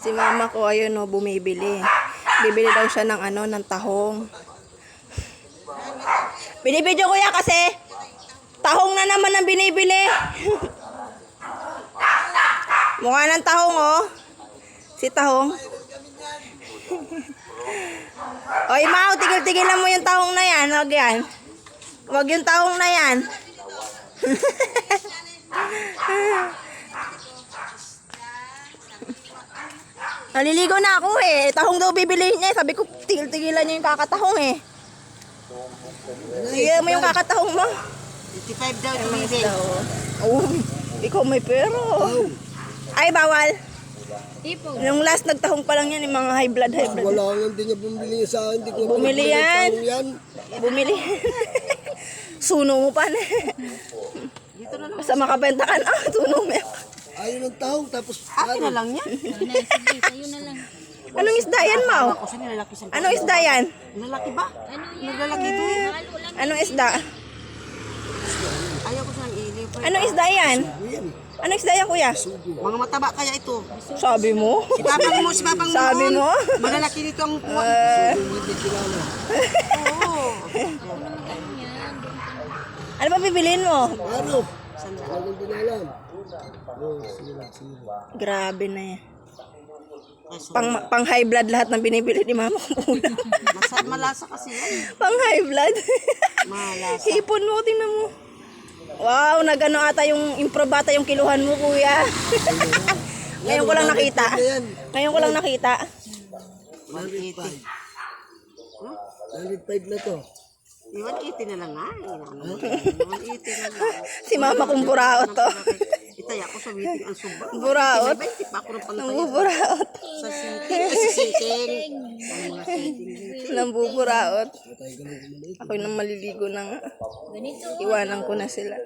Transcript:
Si mama ko, ayun o, bumibili. Bibili daw siya ng ano, ng tahong. Binibidyo ko yan kasi tahong na naman ang binibili. Mukha ng tahong oh. Si tahong. Oy, Mau, tigil-tigilan mo yung tahong na yan. Wag yan. Wag yung tahong na yan. Naliligo na ako eh. Tahong daw bibilihin niya. Sabi ko, tigil-tigilan niya yung kakatahong eh. Sige mo yung kakatahong mo. 55 daw tumibig. Oh, ikaw may pera. Ay, bawal. Nung last nagtahong pa lang yan, yung mga high blood. Wala nga, hindi niya bumili sa akin. Hindi ko Bumili yan. Bumili. Suno mo pa na. Dito na lang. Basta makabenta ka na. Suno mo yan. Ayaw ng tahong, tapos Akin na lang yan. Sige, tayo na lang. Anong isda yan, Mau? Ako sa nilalaki sa Anong isda yan? Lalaki ba? Nilalaki ito eh. Anong isda? Ayaw ko sa ilip. Anong isda yan? Anong isda yan, kuya? Mga mataba kaya ito. Sabi mo? Si Papang mo, si Papang mo. Sabi mo? Malalaki dito ang kuha. Oo. Ano ba bibilin mo? ano? Anong dinalam? Grabe na yan. Pang high blood lahat ng binibili ni mama ko. Malasa kasi yan. Pang high blood. Malasa. Hipon mo, tingnan mo. Wow, nagano ata yung improbata yung kiluhan mo, kuya. Ngayon ko lang nakita. Ngayon ko lang nakita. 180. 105 na to. 180 na lang nga. 180 na lang. Si mama kong buraot to. Itaya ko sa waiting ang suba. Buraot. 20 pa ako ng pantay. Nambuburaot. Sa sitting. Mga sitting. Nambuburaot. Ako nang maliligo na nga. Iwanan ko na sila.